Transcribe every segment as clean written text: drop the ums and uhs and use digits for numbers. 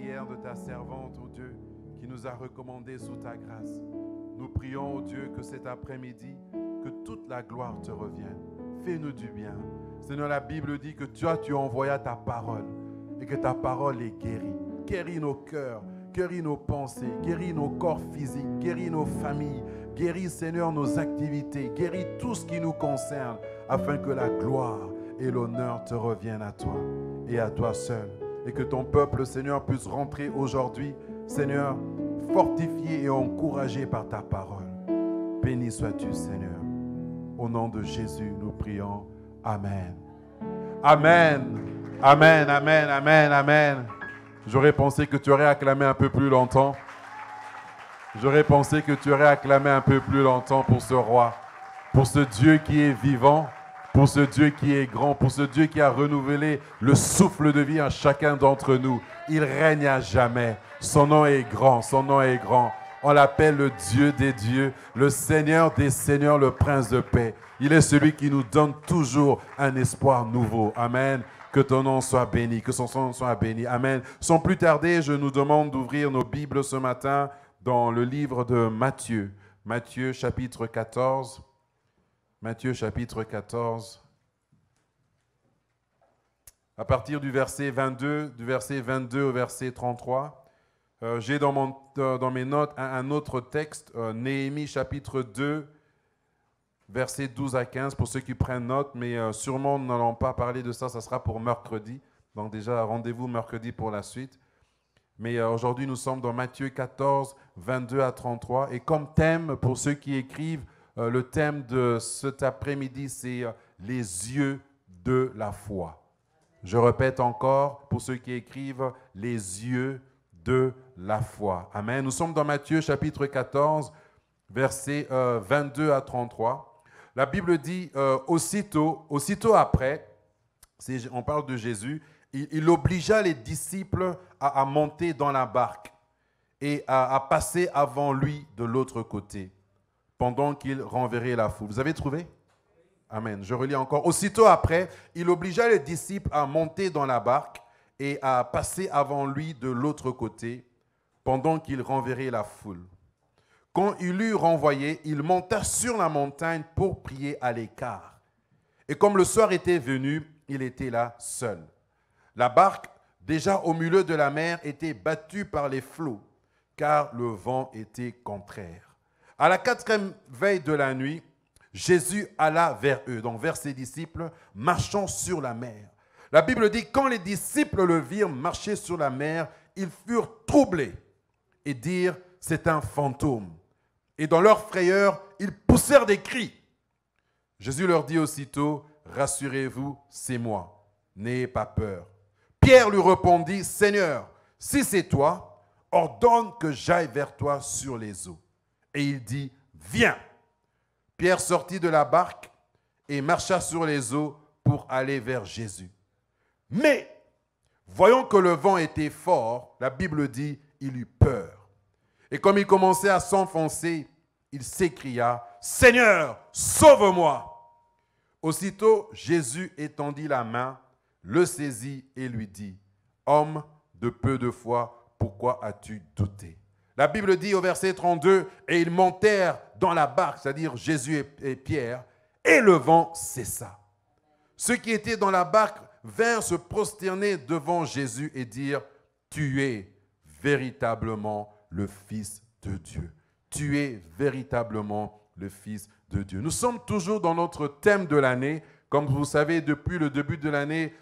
prière de ta servante, ô Dieu, qui nous a recommandé sous ta grâce. Nous prions, ô Dieu, que cet après-midi, que toute la gloire te revienne. Fais-nous du bien. Seigneur, la Bible dit que tu as envoyé ta parole et que ta parole est guérie. Guéris nos cœurs, guéris nos pensées, guéris nos corps physiques, guéris nos familles, guéris, Seigneur, nos activités, guéris tout ce qui nous concerne, afin que la gloire et l'honneur te reviennent à toi et à toi seul. Et que ton peuple, Seigneur, puisse rentrer aujourd'hui, Seigneur, fortifié et encouragé par ta parole. Béni sois-tu, Seigneur. Au nom de Jésus, nous prions. Amen. Amen. Amen, amen, amen, amen. J'aurais pensé que tu aurais acclamé un peu plus longtemps. J'aurais pensé que tu aurais acclamé un peu plus longtemps pour ce roi, pour ce Dieu qui est vivant, pour ce Dieu qui est grand, pour ce Dieu qui a renouvelé le souffle de vie à chacun d'entre nous. Il règne à jamais. Son nom est grand, son nom est grand. On l'appelle le Dieu des dieux, le Seigneur des seigneurs, le Prince de paix. Il est celui qui nous donne toujours un espoir nouveau. Amen. Que ton nom soit béni, que son nom soit béni. Amen. Sans plus tarder, je nous demande d'ouvrir nos Bibles ce matin dans le livre de Matthieu. Matthieu chapitre 14. Matthieu chapitre 14. À partir du verset 22 au verset 33. J'ai dans mes notes un autre texte, Néhémie chapitre 2, versets 12 à 15, pour ceux qui prennent note, mais sûrement nous n'allons pas parler de ça, ça sera pour mercredi. Donc déjà, rendez-vous mercredi pour la suite. Mais aujourd'hui, nous sommes dans Matthieu 14, 22 à 33. Et comme thème, pour ceux qui écrivent, le thème de cet après-midi, c'est les yeux de la foi. Je répète encore, pour ceux qui écrivent, les yeux de la foi. Amen. Nous sommes dans Matthieu chapitre 14, versets 22 à 33. La Bible dit, aussitôt après, on parle de Jésus, il obligea les disciples à monter dans la barque et à passer avant lui de l'autre côté, pendant qu'il renverrait la foule. Vous avez trouvé? Amen. Je relis encore. Aussitôt après, il obligea les disciples à monter dans la barque et à passer avant lui de l'autre côté, pendant qu'il renverrait la foule. Quand il eut renvoyé, il monta sur la montagne pour prier à l'écart. Et comme le soir était venu, il était là seul. La barque, déjà au milieu de la mer, était battue par les flots, car le vent était contraire. À la 4e veille de la nuit, Jésus alla vers eux, donc vers ses disciples, marchant sur la mer. La Bible dit, quand les disciples le virent marcher sur la mer, ils furent troublés et dirent, c'est un fantôme. Et dans leur frayeur, ils poussèrent des cris. Jésus leur dit aussitôt, rassurez-vous, c'est moi, n'ayez pas peur. Pierre lui répondit, Seigneur, si c'est toi, ordonne que j'aille vers toi sur les eaux. Et il dit, viens. Pierre sortit de la barque et marcha sur les eaux pour aller vers Jésus. Mais, voyant que le vent était fort, la Bible dit, il eut peur. Et comme il commençait à s'enfoncer, il s'écria, Seigneur, sauve-moi. Aussitôt, Jésus étendit la main, le saisit et lui dit, homme de peu de foi, pourquoi as-tu douté? La Bible dit au verset 32, et ils montèrent dans la barque, c'est-à-dire Jésus et Pierre, et le vent cessa. Ceux qui étaient dans la barque vinrent se prosterner devant Jésus et dire, tu es véritablement le Fils de Dieu. Tu es véritablement le Fils de Dieu. Nous sommes toujours dans notre thème de l'année. Comme vous savez, depuis le début de l'année,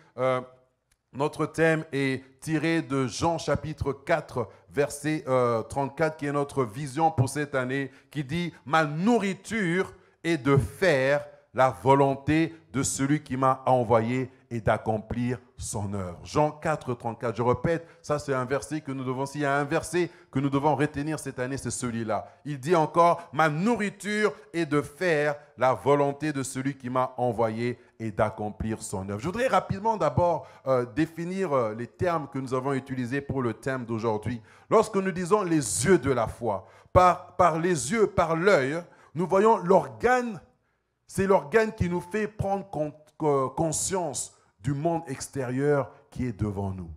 notre thème est tiré de Jean chapitre 4, verset 34, qui est notre vision pour cette année, qui dit « Ma nourriture est de faire la volonté de celui qui m'a envoyé et d'accomplir son œuvre. » Jean 4, 34. Je répète, ça c'est un verset que nous devons, s'il y a un verset que nous devons retenir cette année, c'est celui-là. Il dit encore, ma nourriture est de faire la volonté de celui qui m'a envoyé et d'accomplir son œuvre. Je voudrais rapidement d'abord définir les termes que nous avons utilisés pour le thème d'aujourd'hui. Lorsque nous disons les yeux de la foi, par les yeux, par l'œil, nous voyons l'organe. C'est l'organe qui nous fait prendre conscience du monde extérieur qui est devant nous.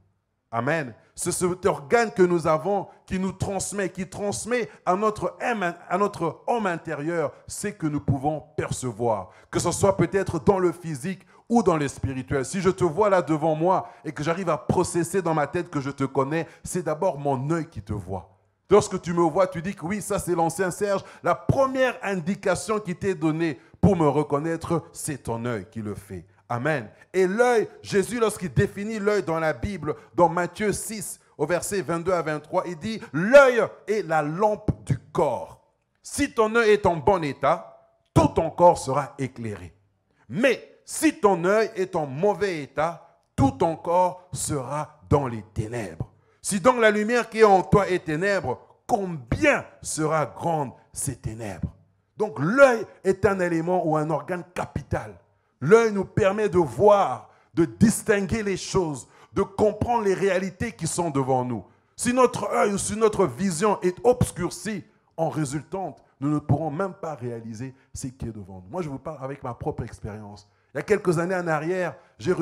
Amen. C'est cet organe que nous avons qui nous transmet, qui transmet à notre homme intérieur ce que nous pouvons percevoir. Que ce soit peut-être dans le physique ou dans le spirituel. Si je te vois là devant moi et que j'arrive à processer dans ma tête que je te connais, c'est d'abord mon œil qui te voit. Lorsque tu me vois, tu dis que oui, ça c'est l'ancien Serge. La première indication qui t'est donnée pour me reconnaître, c'est ton œil qui le fait. Amen. Et l'œil, Jésus, lorsqu'il définit l'œil dans la Bible, dans Matthieu 6, au verset 22 à 23, il dit « L'œil est la lampe du corps. Si ton œil est en bon état, tout ton corps sera éclairé. Mais si ton œil est en mauvais état, tout ton corps sera dans les ténèbres. Si donc la lumière qui est en toi est ténèbres, combien sera grande ces ténèbres ?» Donc l'œil est un élément ou un organe capital. L'œil nous permet de voir, de distinguer les choses, de comprendre les réalités qui sont devant nous. Si notre œil ou si notre vision est obscurcie, en résultante, nous ne pourrons même pas réaliser ce qui est devant nous. Moi, je vous parle avec ma propre expérience. Il y a quelques années en arrière, j'ai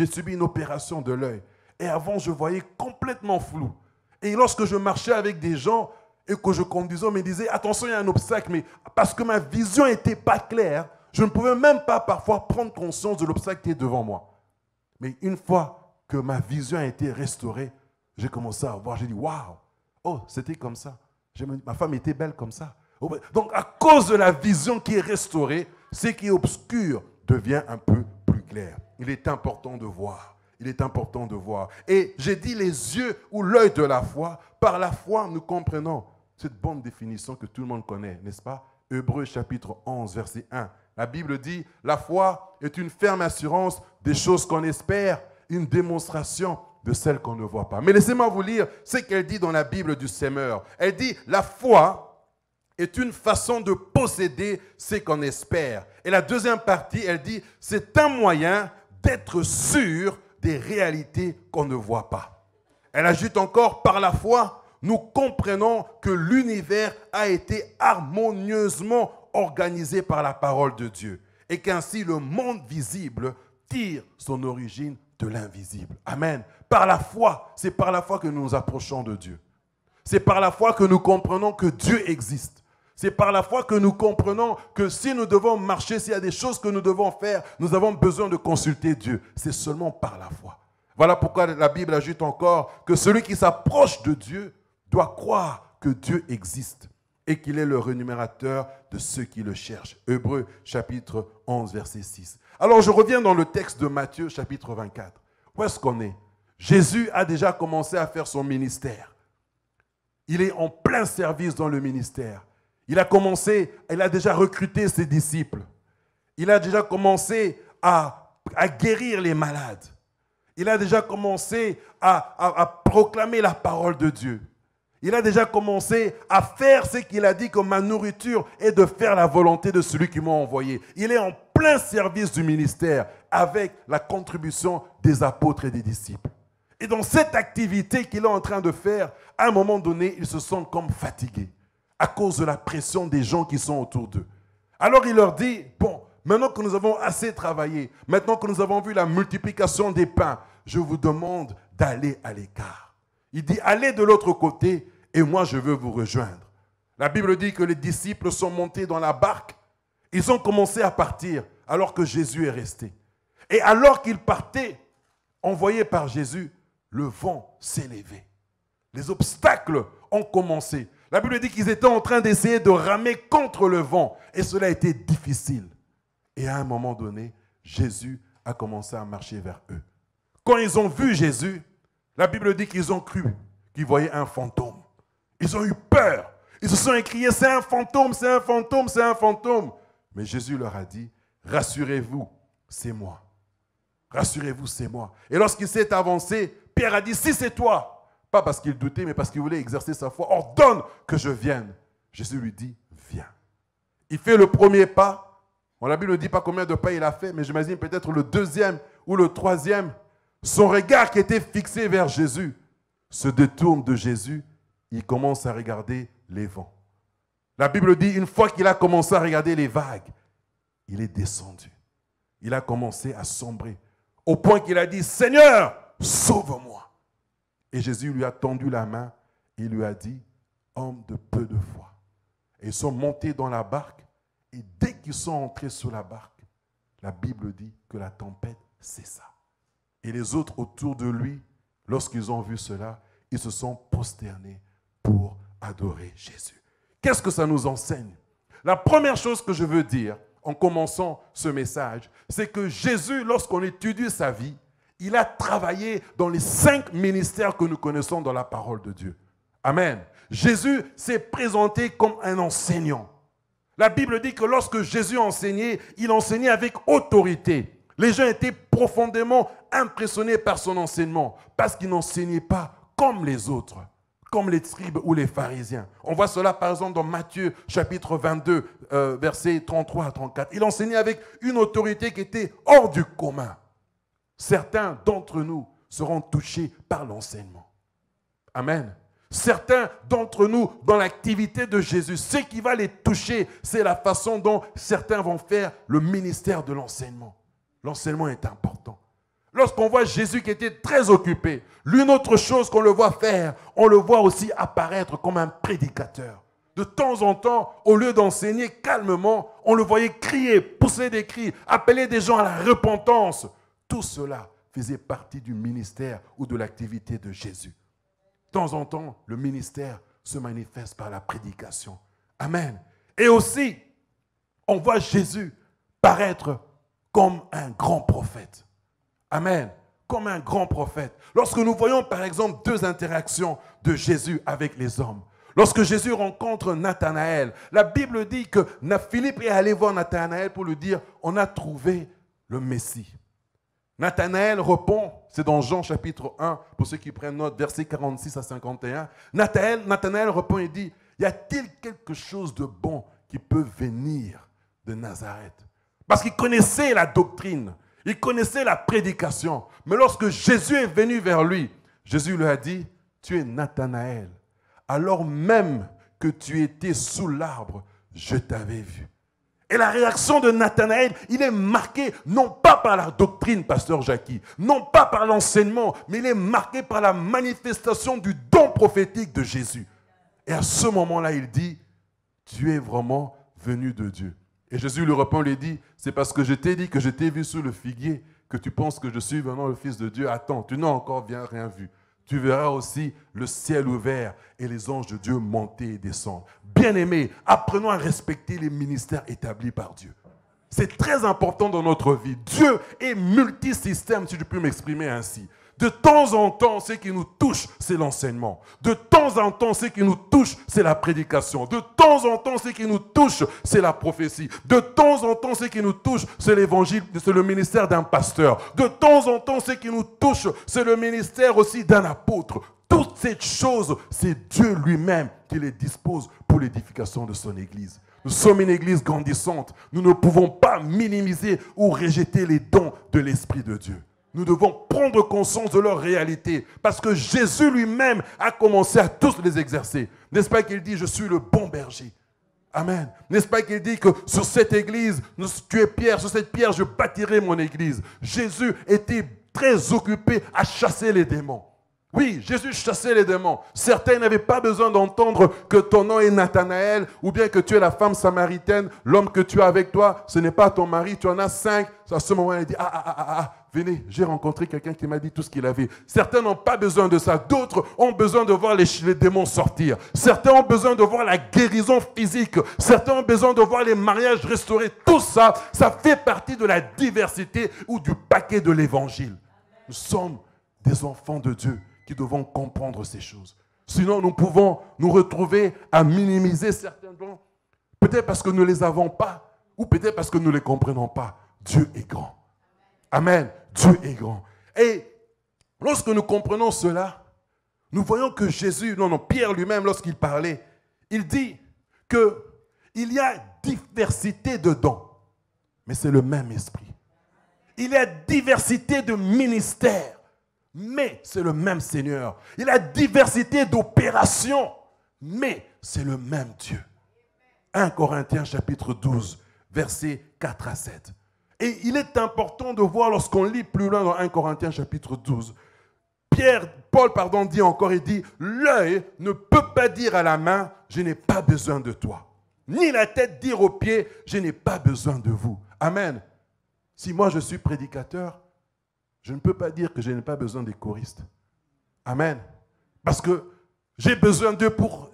subi une opération de l'œil. Et avant, je voyais complètement flou. Et lorsque je marchais avec des gens et que je conduisais, on me disait, attention, il y a un obstacle. Mais parce que ma vision n'était pas claire, je ne pouvais même pas parfois prendre conscience de l'obstacle qui est devant moi. Mais une fois que ma vision a été restaurée, j'ai commencé à voir, j'ai dit, waouh, oh, c'était comme ça. Ma femme était belle comme ça. Donc, à cause de la vision qui est restaurée, ce qui est obscur devient un peu plus clair. Il est important de voir. Il est important de voir. Et j'ai dit les yeux ou l'œil de la foi. Par la foi, nous comprenons cette bonne définition que tout le monde connaît, n'est-ce pas? Hébreux chapitre 11, verset 1. La Bible dit, la foi est une ferme assurance des choses qu'on espère, une démonstration de celles qu'on ne voit pas. Mais laissez-moi vous lire ce qu'elle dit dans la Bible du Semeur. Elle dit, la foi est une façon de posséder ce qu'on espère. Et la deuxième partie, elle dit, c'est un moyen d'être sûr des réalités qu'on ne voit pas. Elle ajoute encore, par la foi, nous comprenons que l'univers a été harmonieusement organisé par la parole de Dieu et qu'ainsi le monde visible tire son origine de l'invisible. Amen. Par la foi, c'est par la foi que nous nous approchons de Dieu. C'est par la foi que nous comprenons que Dieu existe. C'est par la foi que nous comprenons que si nous devons marcher, s'il y a des choses que nous devons faire, nous avons besoin de consulter Dieu. C'est seulement par la foi. Voilà pourquoi la Bible ajoute encore que celui qui s'approche de Dieu doit croire que Dieu existe et qu'il est le rémunérateur de ceux qui le cherchent. Hébreux chapitre 11, verset 6. Alors je reviens dans le texte de Matthieu chapitre 24. Où est-ce qu'on est? Jésus a déjà commencé à faire son ministère. Il est en plein service dans le ministère. Il a déjà recruté ses disciples. Il a déjà commencé à guérir les malades. Il a déjà commencé à proclamer la parole de Dieu. Il a déjà commencé à faire ce qu'il a dit que ma nourriture est de faire la volonté de celui qui m'a envoyé. Il est en plein service du ministère avec la contribution des apôtres et des disciples. Et dans cette activité qu'il est en train de faire, à un moment donné, ils se sentent comme fatigués à cause de la pression des gens qui sont autour d'eux. Alors il leur dit, bon, maintenant que nous avons assez travaillé, maintenant que nous avons vu la multiplication des pains, je vous demande d'aller à l'écart. Il dit, allez de l'autre côté et moi je veux vous rejoindre. La Bible dit que les disciples sont montés dans la barque. Ils ont commencé à partir alors que Jésus est resté. Et alors qu'ils partaient, envoyés par Jésus, le vent s'est levé. Les obstacles ont commencé. La Bible dit qu'ils étaient en train d'essayer de ramer contre le vent. Et cela a été difficile. Et à un moment donné, Jésus a commencé à marcher vers eux. Quand ils ont vu Jésus, la Bible dit qu'ils ont cru qu'ils voyaient un fantôme. Ils ont eu peur. Ils se sont écriés, c'est un fantôme, c'est un fantôme, c'est un fantôme. Mais Jésus leur a dit, rassurez-vous, c'est moi. Rassurez-vous, c'est moi. Et lorsqu'il s'est avancé, Pierre a dit, si c'est toi. Pas parce qu'il doutait, mais parce qu'il voulait exercer sa foi. Ordonne que je vienne. Jésus lui dit, viens. Il fait le premier pas. Bon, la Bible ne dit pas combien de pas il a fait, mais j'imagine peut-être le deuxième ou le troisième. Son regard qui était fixé vers Jésus se détourne de Jésus. Il commence à regarder les vents. La Bible dit, une fois qu'il a commencé à regarder les vagues, il est descendu. Il a commencé à sombrer. Au point qu'il a dit, Seigneur, sauve-moi. Et Jésus lui a tendu la main et lui a dit, homme de peu de foi. Et ils sont montés dans la barque et dès qu'ils sont entrés sur la barque, la Bible dit que la tempête cessa. Et les autres autour de lui, lorsqu'ils ont vu cela, ils se sont prosternés pour adorer Jésus. Qu'est-ce que ça nous enseigne? La première chose que je veux dire en commençant ce message, c'est que Jésus, lorsqu'on étudie sa vie, il a travaillé dans les 5 ministères que nous connaissons dans la parole de Dieu. Amen. Jésus s'est présenté comme un enseignant. La Bible dit que lorsque Jésus enseignait, il enseignait avec autorité. Les gens étaient profondément impressionnés par son enseignement parce qu'il n'enseignait pas comme les autres, comme les scribes ou les pharisiens. On voit cela par exemple dans Matthieu chapitre 22, versets 33 à 34. Il enseignait avec une autorité qui était hors du commun. Certains d'entre nous seront touchés par l'enseignement. Amen. Certains d'entre nous, dans l'activité de Jésus, ce qui va les toucher, c'est la façon dont certains vont faire le ministère de l'enseignement. L'enseignement est important. Lorsqu'on voit Jésus qui était très occupé, l'une autre chose qu'on le voit faire, on le voit aussi apparaître comme un prédicateur. De temps en temps, au lieu d'enseigner calmement, on le voyait crier, pousser des cris, appeler des gens à la repentance. Tout cela faisait partie du ministère ou de l'activité de Jésus. De temps en temps, le ministère se manifeste par la prédication. Amen. Et aussi, on voit Jésus paraître comme un grand prophète. Amen. Comme un grand prophète. Lorsque nous voyons par exemple 2 interactions de Jésus avec les hommes. Lorsque Jésus rencontre Nathanaël, la Bible dit que Philippe est allé voir Nathanaël pour lui dire « On a trouvé le Messie ». Nathanaël répond, c'est dans Jean chapitre 1, pour ceux qui prennent note, versets 46 à 51. Nathanaël répond et dit, y a-t-il quelque chose de bon qui peut venir de Nazareth? Parce qu'il connaissait la doctrine, il connaissait la prédication. Mais lorsque Jésus est venu vers lui, Jésus lui a dit, tu es Nathanaël. Alors même que tu étais sous l'arbre, je t'avais vu. Et la réaction de Nathanaël, il est marqué non pas par la doctrine, pasteur Jackie, non pas par l'enseignement, mais il est marqué par la manifestation du don prophétique de Jésus. Et à ce moment-là, il dit, tu es vraiment venu de Dieu. Et Jésus lui répond, lui dit, c'est parce que je t'ai dit que je t'ai vu sous le figuier que tu penses que je suis vraiment le Fils de Dieu. Attends, tu n'as encore rien vu. Tu verras aussi le ciel ouvert et les anges de Dieu monter et descendre. Bien-aimés, apprenons à respecter les ministères établis par Dieu. C'est très important dans notre vie. Dieu est multisystème, si je peux m'exprimer ainsi. De temps en temps, ce qui nous touche, c'est l'enseignement. De temps en temps, ce qui nous touche, c'est la prédication. De temps en temps, ce qui nous touche, c'est la prophétie. De temps en temps, ce qui nous touche, c'est l'évangile, c'est le ministère d'un pasteur. De temps en temps, ce qui nous touche, c'est le ministère aussi d'un apôtre. Toutes ces choses, c'est Dieu lui-même qui les dispose pour l'édification de son Église. Nous sommes une Église grandissante. Nous ne pouvons pas minimiser ou rejeter les dons de l'Esprit de Dieu. Nous devons prendre conscience de leur réalité parce que Jésus lui-même a commencé à tous les exercer. N'est-ce pas qu'il dit, je suis le bon berger? Amen. N'est-ce pas qu'il dit que sur cette église, tu es pierre, sur cette pierre, je bâtirai mon église. Jésus était très occupé à chasser les démons. Oui, Jésus chassait les démons. Certains n'avaient pas besoin d'entendre que ton nom est Nathanaël ou bien que tu es la femme samaritaine, l'homme que tu as avec toi, ce n'est pas ton mari, tu en as 5. À ce moment, il dit, venez, j'ai rencontré quelqu'un qui m'a dit tout ce qu'il avait. Certains n'ont pas besoin de ça. D'autres ont besoin de voir les démons sortir. Certains ont besoin de voir la guérison physique. Certains ont besoin de voir les mariages restaurés. Tout ça, ça fait partie de la diversité ou du paquet de l'évangile. Nous sommes des enfants de Dieu qui devons comprendre ces choses. Sinon, nous pouvons nous retrouver à minimiser certains dons, peut-être parce que nous ne les avons pas, ou peut-être parce que nous ne les comprenons pas. Dieu est grand. Amen. Dieu est grand. Et lorsque nous comprenons cela, nous voyons que Jésus, Pierre lui-même, lorsqu'il parlait, il dit qu'il y a diversité de dons, mais c'est le même esprit. Il y a diversité de ministères, mais c'est le même Seigneur. Il y a diversité d'opérations, mais c'est le même Dieu. 1 Corinthiens chapitre 12, versets 4 à 7. Et il est important de voir lorsqu'on lit plus loin dans 1 Corinthiens chapitre 12, Paul dit encore, il dit, l'œil ne peut pas dire à la main, je n'ai pas besoin de toi. Ni la tête dire aux pieds, je n'ai pas besoin de vous. Amen. Si moi je suis prédicateur, je ne peux pas dire que je n'ai pas besoin des choristes. Amen. Parce que j'ai besoin d'eux pour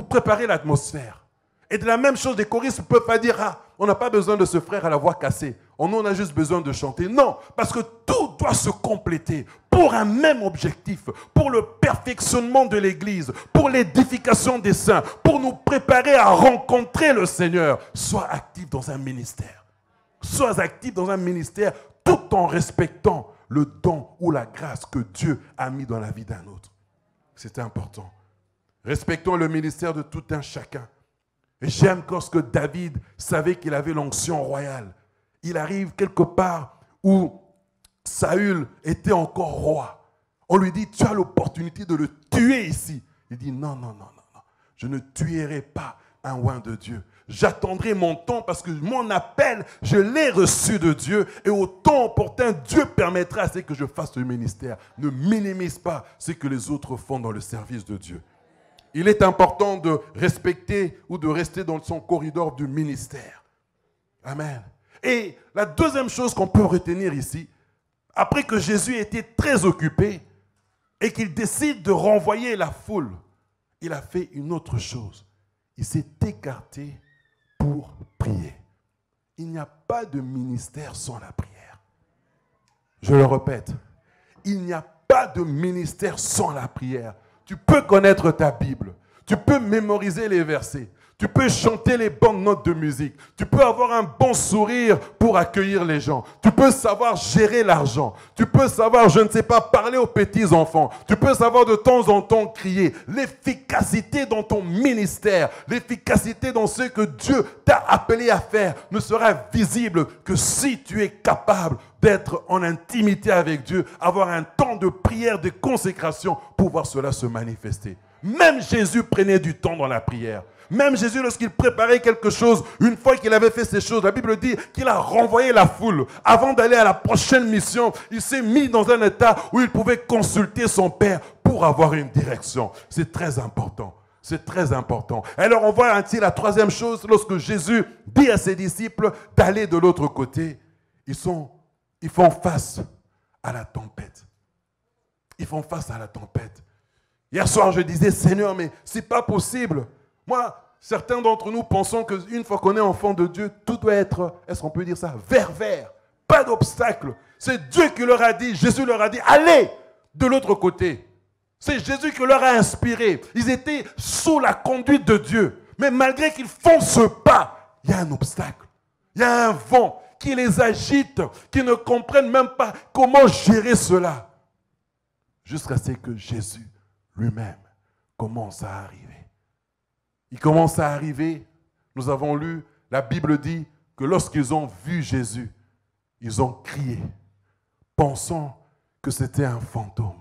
préparer l'atmosphère. Et de la même chose, les choristes ne peuvent pas dire, ah, on n'a pas besoin de ce frère à la voix cassée. On a juste besoin de chanter. Non, parce que tout doit se compléter pour un même objectif, pour le perfectionnement de l'Église, pour l'édification des saints, pour nous préparer à rencontrer le Seigneur. Sois actif dans un ministère. Sois actif dans un ministère tout en respectant le don ou la grâce que Dieu a mis dans la vie d'un autre. C'est important. Respectons le ministère de tout un chacun. Et j'aime lorsque David savait qu'il avait l'onction royale. Il arrive quelque part où Saül était encore roi. On lui dit, tu as l'opportunité de le tuer ici. Il dit, non, non, non, non, non. Je ne tuerai pas un oint de Dieu. J'attendrai mon temps parce que mon appel, je l'ai reçu de Dieu. Et au temps opportun, Dieu permettra à ce que je fasse le ministère. Ne minimise pas ce que les autres font dans le service de Dieu. Il est important de respecter ou de rester dans son corridor du ministère. Amen. Et la deuxième chose qu'on peut retenir ici, après que Jésus était très occupé et qu'il décide de renvoyer la foule, il a fait une autre chose. Il s'est écarté pour prier. Il n'y a pas de ministère sans la prière. Je le répète, il n'y a pas de ministère sans la prière. Tu peux connaître ta Bible, tu peux mémoriser les versets, tu peux chanter les bonnes notes de musique, tu peux avoir un bon sourire pour accueillir les gens, tu peux savoir gérer l'argent, tu peux savoir, je ne sais pas, parler aux petits enfants, tu peux savoir de temps en temps crier. L'efficacité dans ton ministère, l'efficacité dans ce que Dieu t'a appelé à faire ne sera visible que si tu es capable d'être en intimité avec Dieu, avoir un temps de prière, de consécration pour voir cela se manifester. Même Jésus prenait du temps dans la prière. Même Jésus, lorsqu'il préparait quelque chose, une fois qu'il avait fait ces choses, la Bible dit qu'il a renvoyé la foule. Avant d'aller à la prochaine mission, il s'est mis dans un état où il pouvait consulter son Père pour avoir une direction. C'est très important. C'est très important. Alors on voit ainsi la troisième chose, lorsque Jésus dit à ses disciples d'aller de l'autre côté, ils font face à la tempête. Ils font face à la tempête. Hier soir, je disais, Seigneur, mais ce n'est pas possible. Moi, certains d'entre nous pensons qu'une fois qu'on est enfant de Dieu, tout doit être, est-ce qu'on peut dire ça, vert. Pas d'obstacle. C'est Dieu qui leur a dit, Jésus leur a dit, allez de l'autre côté. C'est Jésus qui leur a inspiré. Ils étaient sous la conduite de Dieu. Mais malgré qu'ils font ce pas, il y a un obstacle. Il y a un vent qui les agite, qui ne comprennent même pas comment gérer cela. Jusqu'à ce que Jésus lui-même commence à arriver. Il commence à arriver. Nous avons lu, la Bible dit que lorsqu'ils ont vu Jésus, ils ont crié, pensant que c'était un fantôme.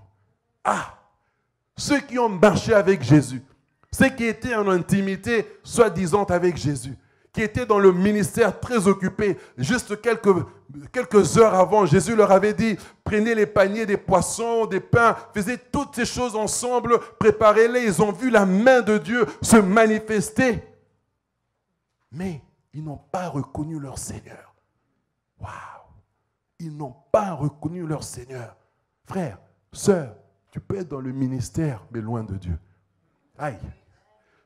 Ah! Ceux qui ont marché avec Jésus, ceux qui étaient en intimité soi-disant avec Jésus, qui étaient dans le ministère très occupés, juste quelques heures avant, Jésus leur avait dit, prenez les paniers des poissons, des pains, faisez toutes ces choses ensemble, préparez-les. Ils ont vu la main de Dieu se manifester. Mais ils n'ont pas reconnu leur Seigneur. Waouh! Ils n'ont pas reconnu leur Seigneur. Frère, sœur, tu peux être dans le ministère, mais loin de Dieu. Aïe!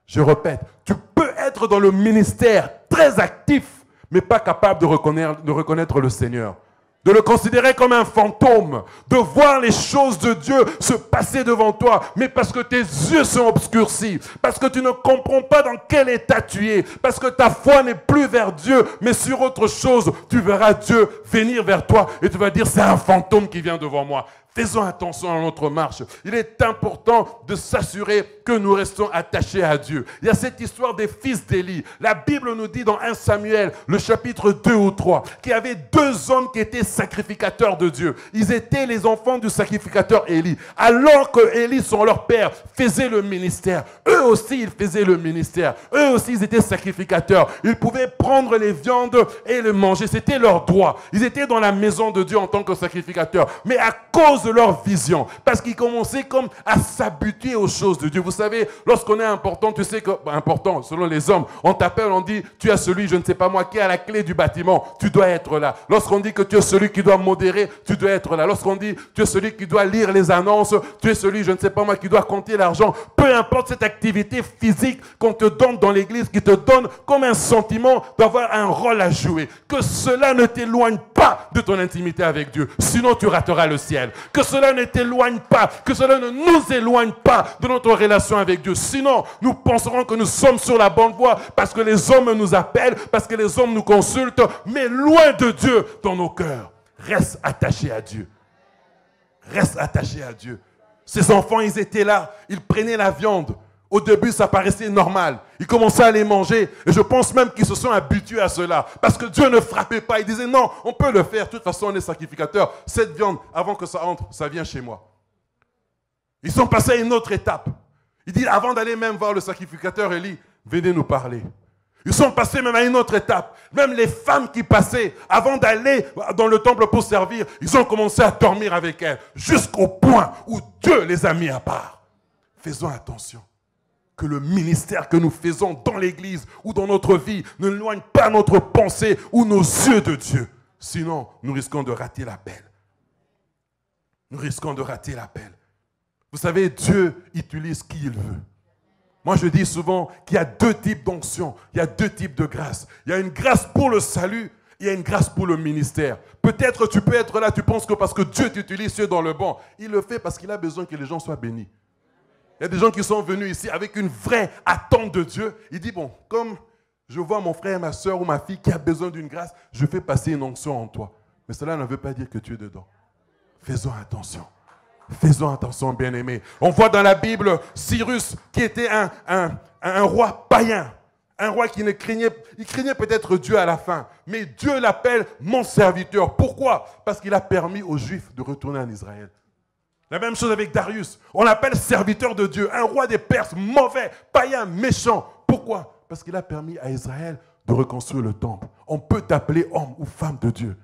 Je répète, tu peux être dans le ministère très actif, mais pas capable de reconnaître le Seigneur. De le considérer comme un fantôme, de voir les choses de Dieu se passer devant toi, mais parce que tes yeux sont obscurcis, parce que tu ne comprends pas dans quel état tu es, parce que ta foi n'est plus vers Dieu, mais sur autre chose, tu verras Dieu venir vers toi et tu vas dire, c'est un fantôme qui vient devant moi. Faisons attention à notre marche. Il est important de s'assurer que nous restons attachés à Dieu. Il y a cette histoire des fils d'Élie. La Bible nous dit dans 1 Samuel, le chapitre 2 ou 3, qu'il y avait deux hommes qui étaient sacrificateurs de Dieu. Ils étaient les enfants du sacrificateur Élie. Alors que Élie, son leur père, faisait le ministère, eux aussi, ils faisaient le ministère. Eux aussi, ils étaient sacrificateurs. Ils pouvaient prendre les viandes et les manger. C'était leur droit. Ils étaient dans la maison de Dieu en tant que sacrificateurs. Mais à cause de leur vision. Parce qu'ils commençaient comme à s'habituer aux choses de Dieu. Vous savez, lorsqu'on est important, tu sais que, important, selon les hommes, on t'appelle, on dit, tu es celui, je ne sais pas moi, qui est à la clé du bâtiment, tu dois être là. Lorsqu'on dit que tu es celui qui doit modérer, tu dois être là. Lorsqu'on dit, tu es celui qui doit lire les annonces, tu es celui, je ne sais pas moi, qui doit compter l'argent. Peu importe cette activité physique qu'on te donne dans l'église, qui te donne comme un sentiment d'avoir un rôle à jouer. Que cela ne t'éloigne pas de ton intimité avec Dieu, sinon tu rateras le ciel. Que cela ne t'éloigne pas, que cela ne nous éloigne pas de notre relation avec Dieu. Sinon, nous penserons que nous sommes sur la bonne voie parce que les hommes nous appellent, parce que les hommes nous consultent, mais loin de Dieu dans nos cœurs. Reste attaché à Dieu. Reste attaché à Dieu. Ces enfants, ils étaient là, ils prenaient la viande. Au début, ça paraissait normal. Ils commençaient à les manger. Et je pense même qu'ils se sont habitués à cela. Parce que Dieu ne frappait pas. Il disait, non, on peut le faire. De toute façon, on est sacrificateur. Cette viande, avant que ça entre, ça vient chez moi. Ils sont passés à une autre étape. Il dit, avant d'aller même voir le sacrificateur, Élie, venez nous parler. Ils sont passés même à une autre étape. Même les femmes qui passaient, avant d'aller dans le temple pour servir, ils ont commencé à dormir avec elles. Jusqu'au point où Dieu les a mis à part. Faisons attention. Que le ministère que nous faisons dans l'église ou dans notre vie ne éloigne pas notre pensée ou nos yeux de Dieu. Sinon, nous risquons de rater l'appel. Nous risquons de rater l'appel. Vous savez, Dieu utilise qui il veut. Moi, je dis souvent qu'il y a deux types d'onction, il y a deux types de grâce. Il y a une grâce pour le salut, il y a une grâce pour le ministère. Peut-être tu peux être là, tu penses que parce que Dieu t'utilise, tu es dans le bon. Il le fait parce qu'il a besoin que les gens soient bénis. Il y a des gens qui sont venus ici avec une vraie attente de Dieu. Il dit, bon, comme je vois mon frère, ma soeur ou ma fille qui a besoin d'une grâce, je fais passer une onction en toi. Mais cela ne veut pas dire que tu es dedans. Faisons attention. Faisons attention, bien-aimés. On voit dans la Bible Cyrus qui était un roi païen. Un roi qui ne craignait, il craignait peut-être Dieu à la fin. Mais Dieu l'appelle mon serviteur. Pourquoi? Parce qu'il a permis aux Juifs de retourner en Israël. La même chose avec Darius. On l'appelle serviteur de Dieu, un roi des Perses, mauvais, païen, méchant. Pourquoi? Parce qu'il a permis à Israël de reconstruire le temple. On peut t'appeler homme ou femme de Dieu.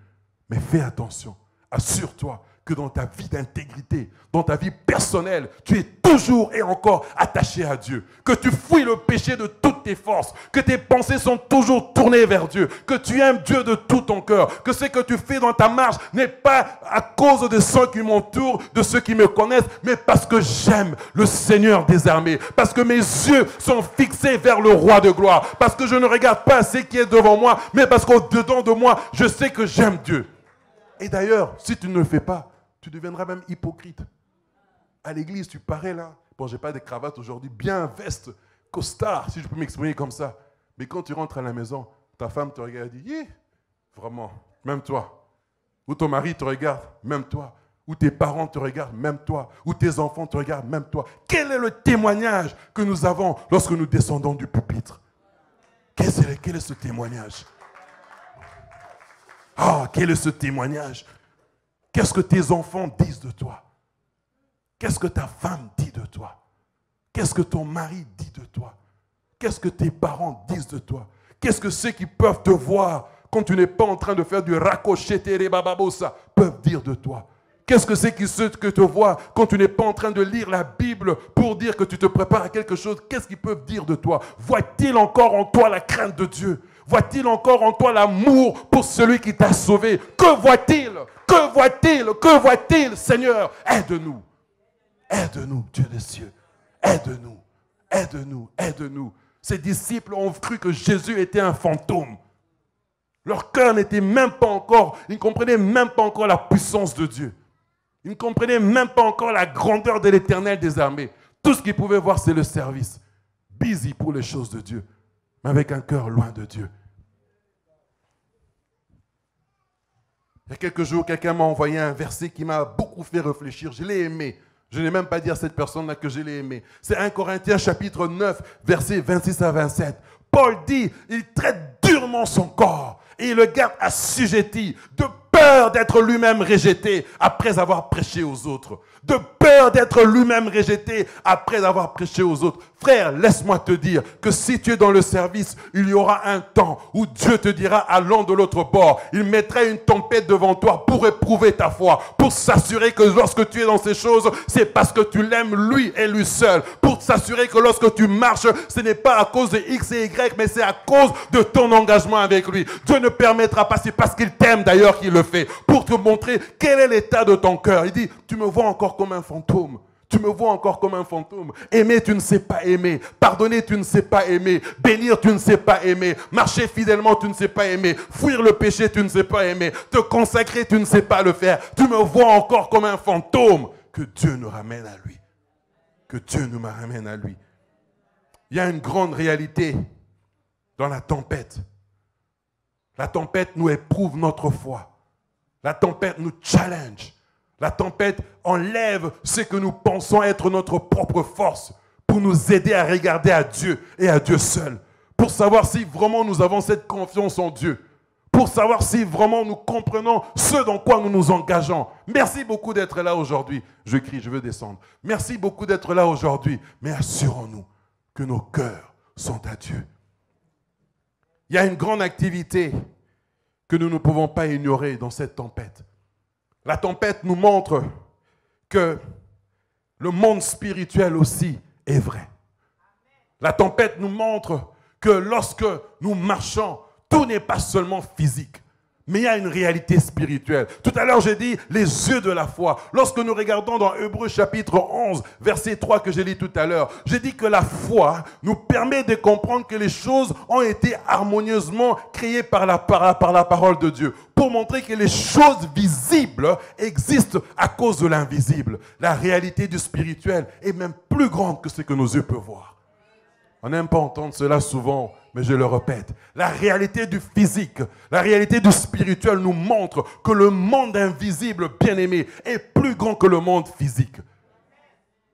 Mais fais attention. Assure-toi que dans ta vie d'intégrité, dans ta vie personnelle, tu es toujours et encore attaché à Dieu. Que tu fuis le péché de toutes tes forces. Que tes pensées sont toujours tournées vers Dieu. Que tu aimes Dieu de tout ton cœur. Que ce que tu fais dans ta marche n'est pas à cause de ceux qui m'entourent, de ceux qui me connaissent, mais parce que j'aime le Seigneur des armées. Parce que mes yeux sont fixés vers le roi de gloire. Parce que je ne regarde pas ce qui est devant moi, mais parce qu'au-dedans de moi, je sais que j'aime Dieu. Et d'ailleurs, si tu ne le fais pas, tu deviendras même hypocrite. À l'église, tu parais là. Bon, je n'ai pas de cravate aujourd'hui, bien veste, costard, si je peux m'exprimer comme ça. Mais quand tu rentres à la maison, ta femme te regarde et dit, vraiment, même toi. Ou ton mari te regarde, même toi. Ou tes parents te regardent, même toi. Ou tes enfants te regardent, même toi. Quel est le témoignage que nous avons lorsque nous descendons du pupitre? Quel est ce témoignage? Ah, quel est ce témoignage? Qu'est-ce que tes enfants disent de toi? Qu'est-ce que ta femme dit de toi? Qu'est-ce que ton mari dit de toi? Qu'est-ce que tes parents disent de toi? Qu'est-ce que ceux qui peuvent te voir quand tu n'es pas en train de faire du racochetere bababosa peuvent dire de toi? Qu'est-ce que c'est ceux qui te voient quand tu n'es pas en train de lire la Bible pour dire que tu te prépares à quelque chose? Qu'est-ce qu'ils peuvent dire de toi? Voient-ils encore en toi la crainte de Dieu? Voit-il encore en toi l'amour pour celui qui t'a sauvé? Que voit-il? Que voit-il? Que voit-il? Seigneur, aide-nous. Aide-nous, Dieu des cieux. Aide-nous. Aide-nous. Aide-nous. Ces disciples ont cru que Jésus était un fantôme. Leur cœur n'était même pas encore, ils ne comprenaient même pas encore la puissance de Dieu. Ils ne comprenaient même pas encore la grandeur de l'Éternel des armées. Tout ce qu'ils pouvaient voir, c'est le service. Busy pour les choses de Dieu, mais avec un cœur loin de Dieu. Il y a quelques jours, quelqu'un m'a envoyé un verset qui m'a beaucoup fait réfléchir. Je l'ai aimé. Je n'ai même pas dit à cette personne-là que je l'ai aimé. C'est 1 Corinthiens chapitre 9, versets 26 à 27. Paul dit, il traite durement son corps et il le garde assujetti de peur d'être lui-même rejeté après avoir prêché aux autres. De peur d'être lui-même rejeté après avoir prêché aux autres. Frère, laisse-moi te dire que si tu es dans le service, il y aura un temps où Dieu te dira allons de l'autre bord. Il mettrait une tempête devant toi pour éprouver ta foi, pour s'assurer que lorsque tu es dans ces choses, c'est parce que tu l'aimes lui et lui seul. Pour s'assurer que lorsque tu marches, ce n'est pas à cause de X et Y, mais c'est à cause de ton engagement avec lui. Dieu ne permettra pas, c'est parce qu'il t'aime d'ailleurs qu'il le fait, pour te montrer quel est l'état de ton cœur. Il dit, tu me vois encore comme un fantôme. Tu me vois encore comme un fantôme. Aimer, tu ne sais pas aimer. Pardonner, tu ne sais pas aimer. Bénir, tu ne sais pas aimer. Marcher fidèlement, tu ne sais pas aimer. Fuir le péché, tu ne sais pas aimer. Te consacrer, tu ne sais pas le faire. Tu me vois encore comme un fantôme. Que Dieu nous ramène à lui. Que Dieu nous ramène à lui. Il y a une grande réalité dans la tempête. La tempête nous éprouve notre foi. La tempête nous challenge. La tempête enlève ce que nous pensons être notre propre force pour nous aider à regarder à Dieu et à Dieu seul. Pour savoir si vraiment nous avons cette confiance en Dieu. Pour savoir si vraiment nous comprenons ce dans quoi nous nous engageons. Merci beaucoup d'être là aujourd'hui. Je crie, je veux descendre. Merci beaucoup d'être là aujourd'hui. Mais assurons-nous que nos cœurs sont à Dieu. Il y a une grande activité que nous ne pouvons pas ignorer dans cette tempête. La tempête nous montre que le monde spirituel aussi est vrai. La tempête nous montre que lorsque nous marchons, tout n'est pas seulement physique, mais il y a une réalité spirituelle. Tout à l'heure, j'ai dit les yeux de la foi. Lorsque nous regardons dans Hébreux chapitre 11, verset 3 que j'ai lu tout à l'heure, j'ai dit que la foi nous permet de comprendre que les choses ont été harmonieusement créées par la parole de Dieu, pour montrer que les choses visibles existent à cause de l'invisible. La réalité du spirituel est même plus grande que ce que nos yeux peuvent voir. On n'aime pas entendre cela souvent, mais je le répète. La réalité du physique, la réalité du spirituel nous montre que le monde invisible, bien-aimé, est plus grand que le monde physique.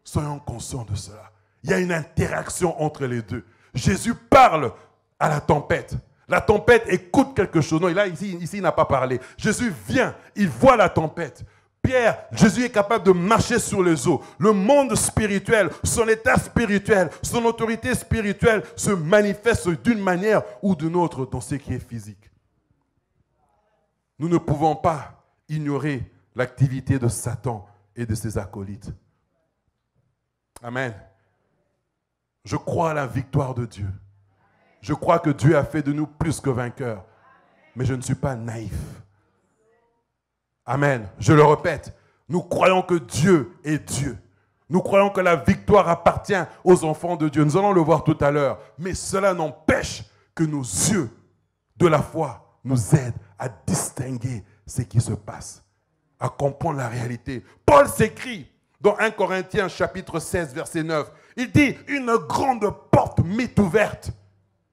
Soyons conscients de cela. Il y a une interaction entre les deux. Jésus parle à la tempête. La tempête écoute quelque chose. Non, là, ici, il n'a pas parlé. Jésus vient, il voit la tempête. Pierre, Jésus est capable de marcher sur les eaux. Le monde spirituel, son état spirituel, son autorité spirituelle se manifeste d'une manière ou d'une autre dans ce qui est physique. Nous ne pouvons pas ignorer l'activité de Satan et de ses acolytes. Amen. Je crois à la victoire de Dieu. Je crois que Dieu a fait de nous plus que vainqueurs. Mais je ne suis pas naïf. Amen. Je le répète, nous croyons que Dieu est Dieu. Nous croyons que la victoire appartient aux enfants de Dieu. Nous allons le voir tout à l'heure. Mais cela n'empêche que nos yeux de la foi nous aident à distinguer ce qui se passe, à comprendre la réalité. Paul s'écrit dans 1 Corinthiens chapitre 16, verset 9. Il dit, une grande porte m'est ouverte.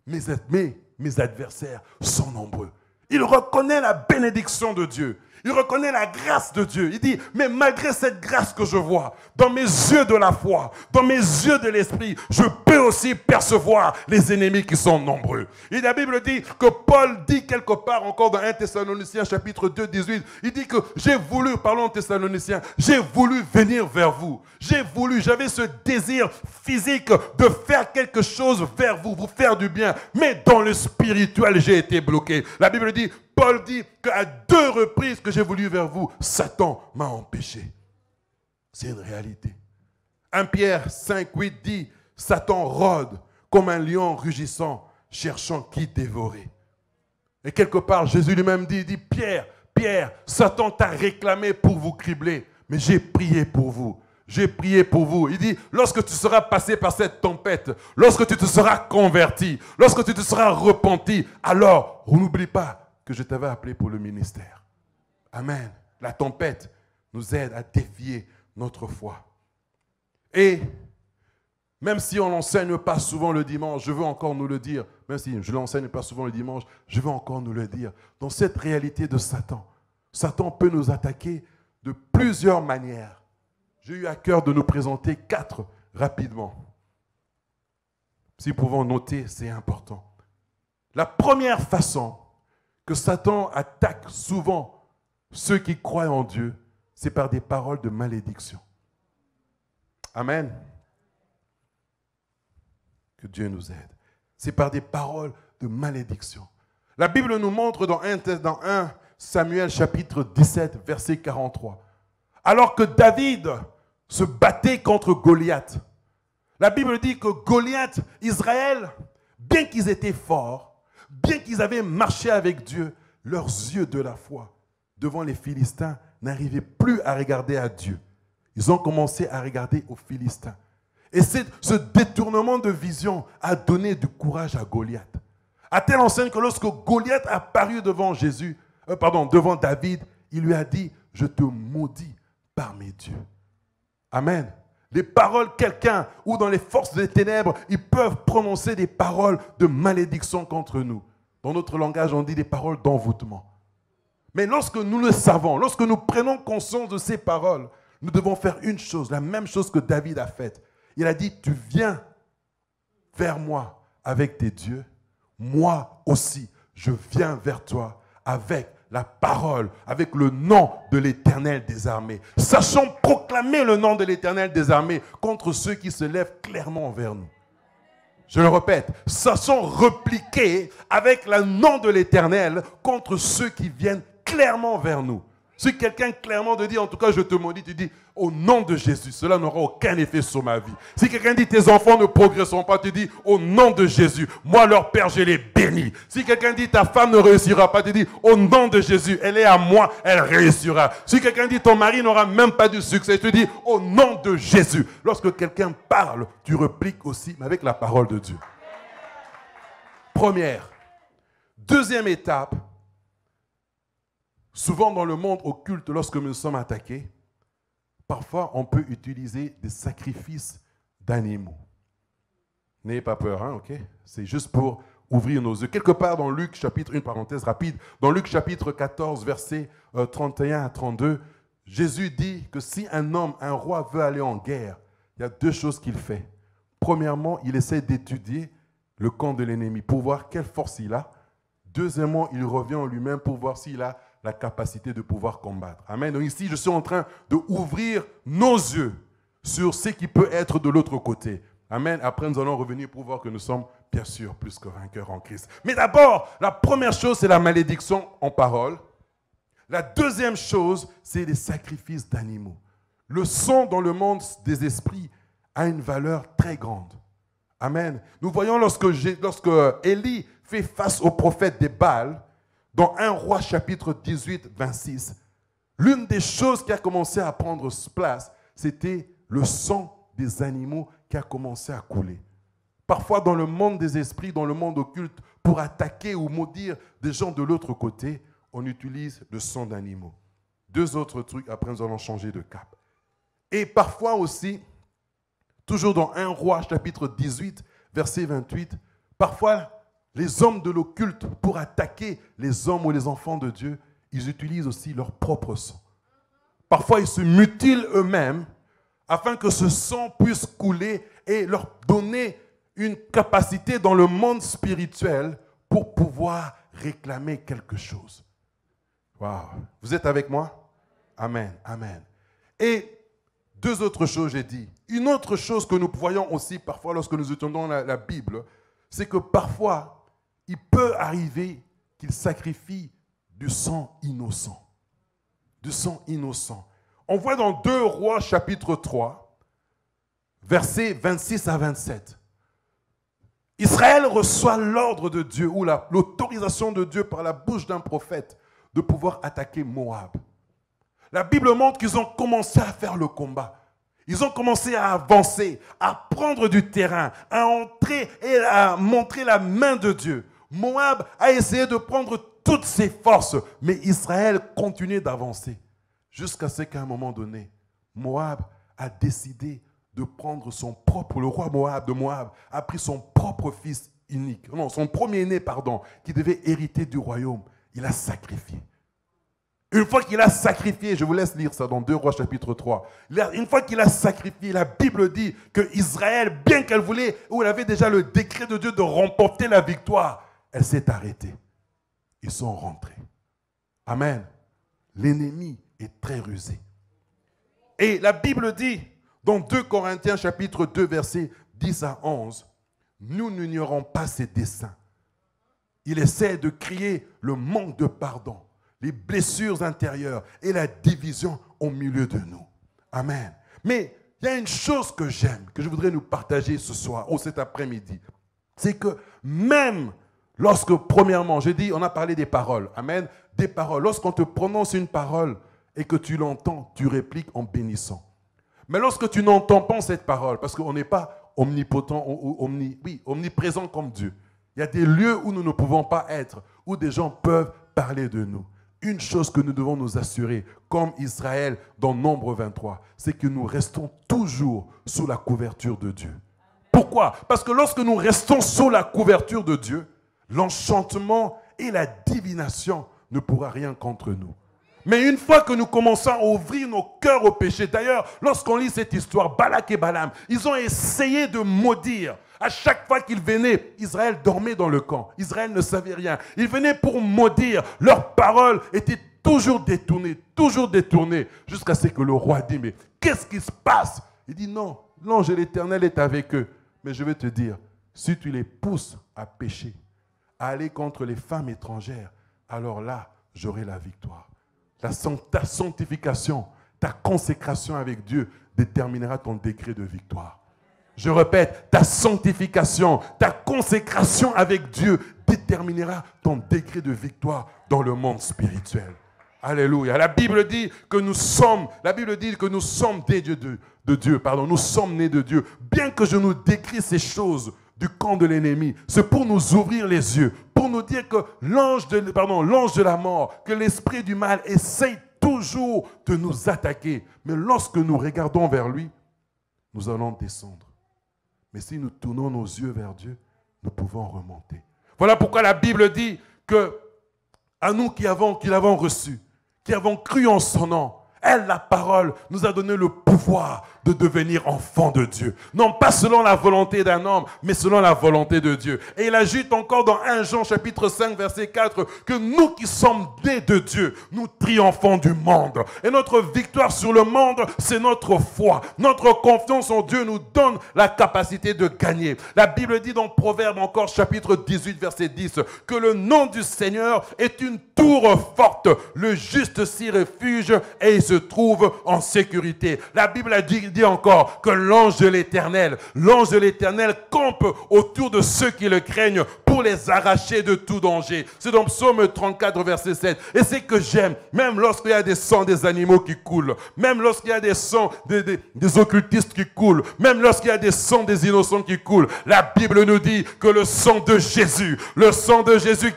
Mes adversaires sont nombreux. Il reconnaît la bénédiction de Dieu. Il reconnaît la grâce de Dieu. Il dit, mais malgré cette grâce que je vois, dans mes yeux de la foi, dans mes yeux de l'esprit, je peux aussi percevoir les ennemis qui sont nombreux. Et la Bible dit que Paul dit quelque part encore dans 1 Thessaloniciens chapitre 2, 18, il dit que j'ai voulu, parlons Thessaloniciens, j'ai voulu venir vers vous. J'avais ce désir physique de faire quelque chose vers vous, vous faire du bien. Mais dans le spirituel, j'ai été bloqué. La Bible dit, Paul dit qu'à 2 reprises que j'ai voulu vers vous, Satan m'a empêché. C'est une réalité. 1 Pierre 5, 8 dit, Satan rôde comme un lion rugissant, cherchant qui dévorer. Et quelque part, Jésus lui-même dit, Pierre, Satan t'a réclamé pour vous cribler, mais j'ai prié pour vous. J'ai prié pour vous. Il dit, lorsque tu seras passé par cette tempête, lorsque tu te seras converti, lorsque tu te seras repenti, alors n'oublie pas que je t'avais appelé pour le ministère. Amen. La tempête nous aide à défier notre foi. Et même si on n'enseigne pas souvent le dimanche, je veux encore nous le dire, même si je ne l'enseigne pas souvent le dimanche, je veux encore nous le dire. Dans cette réalité de Satan, Satan peut nous attaquer de plusieurs manières. J'ai eu à cœur de nous présenter 4 rapidement. Si nous pouvons noter, c'est important. La première façon que Satan attaque souvent ceux qui croient en Dieu, c'est par des paroles de malédiction. Amen. Que Dieu nous aide. C'est par des paroles de malédiction. La Bible nous montre dans 1 Samuel chapitre 17, verset 43. Alors que David se battait contre Goliath, la Bible dit que Goliath, Israël, bien qu'ils étaient forts, bien qu'ils avaient marché avec Dieu, leurs yeux de la foi devant les Philistins n'arrivaient plus à regarder à Dieu. Ils ont commencé à regarder aux Philistins. Et ce détournement de vision a donné du courage à Goliath. À telle enseigne que lorsque Goliath a paru devant devant David, il lui a dit, je te maudis par mes dieux. Amen. Les paroles, quelqu'un, ou dans les forces des ténèbres, ils peuvent prononcer des paroles de malédiction contre nous. Dans notre langage, on dit des paroles d'envoûtement. Mais lorsque nous le savons, lorsque nous prenons conscience de ces paroles, nous devons faire une chose, la même chose que David a faite. Il a dit, tu viens vers moi avec tes dieux, moi aussi, je viens vers toi avec la parole, avec le nom de l'Éternel des armées. Sachons proclamer le nom de l'Éternel des armées contre ceux qui se lèvent clairement vers nous. Je le répète, sachons repliquer avec le nom de l'Éternel contre ceux qui viennent clairement vers nous. Si quelqu'un clairement te dit, en tout cas je te maudis, tu dis, au nom de Jésus, cela n'aura aucun effet sur ma vie. Si quelqu'un dit, tes enfants ne progresseront pas, tu dis, au nom de Jésus, moi leur Père, je les bénis. Si quelqu'un dit, ta femme ne réussira pas, tu dis, au nom de Jésus, elle est à moi, elle réussira. Si quelqu'un dit, ton mari n'aura même pas de succès, tu dis, au nom de Jésus. Lorsque quelqu'un parle, tu repliques aussi, mais avec la parole de Dieu. Première. Deuxième étape, souvent dans le monde occulte, lorsque nous sommes attaqués, parfois on peut utiliser des sacrifices d'animaux. N'ayez pas peur, hein, ok? C'est juste pour ouvrir nos yeux. Quelque part dans Luc chapitre, une parenthèse rapide, dans Luc chapitre 14, versets 31 à 32, Jésus dit que si un homme, un roi veut aller en guerre, il y a deux choses qu'il fait. Premièrement, il essaie d'étudier le camp de l'ennemi pour voir quelle force il a. Deuxièmement, il revient en lui-même pour voir s'il a la capacité de pouvoir combattre. Amen. Donc ici, je suis en train d'ouvrir nos yeux sur ce qui peut être de l'autre côté. Amen. Après, nous allons revenir pour voir que nous sommes, bien sûr, plus que vainqueurs en Christ. Mais d'abord, la première chose, c'est la malédiction en parole. La deuxième chose, c'est les sacrifices d'animaux. Le sang dans le monde des esprits a une valeur très grande. Amen. Nous voyons lorsque Élie fait face au prophète des Baals, dans 1 Roi chapitre 18, 26, l'une des choses qui a commencé à prendre place, c'était le sang des animaux qui a commencé à couler. Parfois dans le monde des esprits, dans le monde occulte, pour attaquer ou maudire des gens de l'autre côté, on utilise le sang d'animaux. Deux autres trucs, après nous allons changer de cap. Et parfois aussi, toujours dans 1 Roi chapitre 18, verset 28, parfois les hommes de l'occulte, pour attaquer les hommes ou les enfants de Dieu, ils utilisent aussi leur propre sang. Parfois, ils se mutilent eux-mêmes afin que ce sang puisse couler et leur donner une capacité dans le monde spirituel pour pouvoir réclamer quelque chose. Wow. Vous êtes avec moi? Amen, amen. Et deux autres choses, j'ai dit. Une autre chose que nous voyons aussi parfois lorsque nous étudions la Bible, c'est que parfois, il peut arriver qu'il sacrifie du sang innocent. Du sang innocent. On voit dans 2 Rois chapitre 3, versets 26 à 27. Israël reçoit l'ordre de Dieu ou l'autorisation de Dieu par la bouche d'un prophète de pouvoir attaquer Moab. La Bible montre qu'ils ont commencé à faire le combat. Ils ont commencé à avancer, à prendre du terrain, à entrer et à montrer la main de Dieu. Moab a essayé de prendre toutes ses forces, mais Israël continuait d'avancer. Jusqu'à ce qu'à un moment donné, Moab a décidé de prendre le roi de Moab a pris son propre fils unique, non, son premier-né, qui devait hériter du royaume. Il a sacrifié. Une fois qu'il a sacrifié, je vous laisse lire ça dans 2 Rois chapitre 3. Une fois qu'il a sacrifié, la Bible dit que Israël, bien qu'elle voulait, où elle avait déjà le décret de Dieu de remporter la victoire, elle s'est arrêtée. Ils sont rentrés. Amen. l'ennemi est très rusé. Et la Bible dit, dans 2 Corinthiens chapitre 2, versets 10 à 11, nous n'ignorons pas ses desseins. Il essaie de créer le manque de pardon, les blessures intérieures et la division au milieu de nous. Amen. Mais il y a une chose que j'aime, que je voudrais nous partager ce soir ou cet après-midi. C'est que même lorsque, premièrement, j'ai dit, on a parlé des paroles. Amen. Des paroles. Lorsqu'on te prononce une parole et que tu l'entends, tu répliques en bénissant. Mais lorsque tu n'entends pas cette parole, parce qu'on n'est pas omnipotent ou omniprésent comme Dieu, il y a des lieux où nous ne pouvons pas être, où des gens peuvent parler de nous. Une chose que nous devons nous assurer, comme Israël dans Nombre 23, c'est que nous restons toujours sous la couverture de Dieu. Pourquoi? Parce que lorsque nous restons sous la couverture de Dieu, l'enchantement et la divination ne pourra rien contre nous. Mais une fois que nous commençons à ouvrir nos cœurs au péché, d'ailleurs, lorsqu'on lit cette histoire, Balak et Balaam, ils ont essayé de maudire. À chaque fois qu'ils venaient, Israël dormait dans le camp. Israël ne savait rien. Ils venaient pour maudire. Leurs paroles étaient toujours détournées, jusqu'à ce que le roi dit, mais qu'est-ce qui se passe? Il dit, non, l'ange de l'Éternel est avec eux. Mais je vais te dire, si tu les pousses à pécher, à aller contre les femmes étrangères, alors là, j'aurai la victoire. Ta sanctification, ta consécration avec Dieu déterminera ton décret de victoire. Je répète, ta sanctification, ta consécration avec Dieu déterminera ton décret de victoire dans le monde spirituel. Alléluia. La Bible dit que nous sommes nés de Dieu. Nous sommes nés de Dieu. Bien que je nous décris ces choses du camp de l'ennemi, c'est pour nous ouvrir les yeux, pour nous dire que l'ange de la mort, que l'esprit du mal essaye toujours de nous attaquer. Mais lorsque nous regardons vers lui, nous allons descendre. Mais si nous tournons nos yeux vers Dieu, nous pouvons remonter. Voilà pourquoi la Bible dit que à nous qui l'avons reçu, qui avons cru en son nom, elle, la parole, nous a donné le pouvoir de devenir enfants de Dieu. Non pas selon la volonté d'un homme, mais selon la volonté de Dieu. Et il ajoute encore dans 1 Jean chapitre 5, verset 4, que nous qui sommes nés de Dieu, nous triomphons du monde. Et notre victoire sur le monde, c'est notre foi. Notre confiance en Dieu nous donne la capacité de gagner. La Bible dit dans Proverbe encore chapitre 18, verset 10, que le nom du Seigneur est une tour forte. Le juste s'y refuge et il se trouve en sécurité. La Bible a dit encore que l'ange de l'Éternel campe autour de ceux qui le craignent pour les arracher de tout danger. C'est dans Psaume 34, verset 7. Et c'est que j'aime, même lorsqu'il y a des sangs des animaux qui coulent, même lorsqu'il y a des sangs des occultistes qui coulent, même lorsqu'il y a des sangs des innocents qui coulent, la Bible nous dit que le sang de Jésus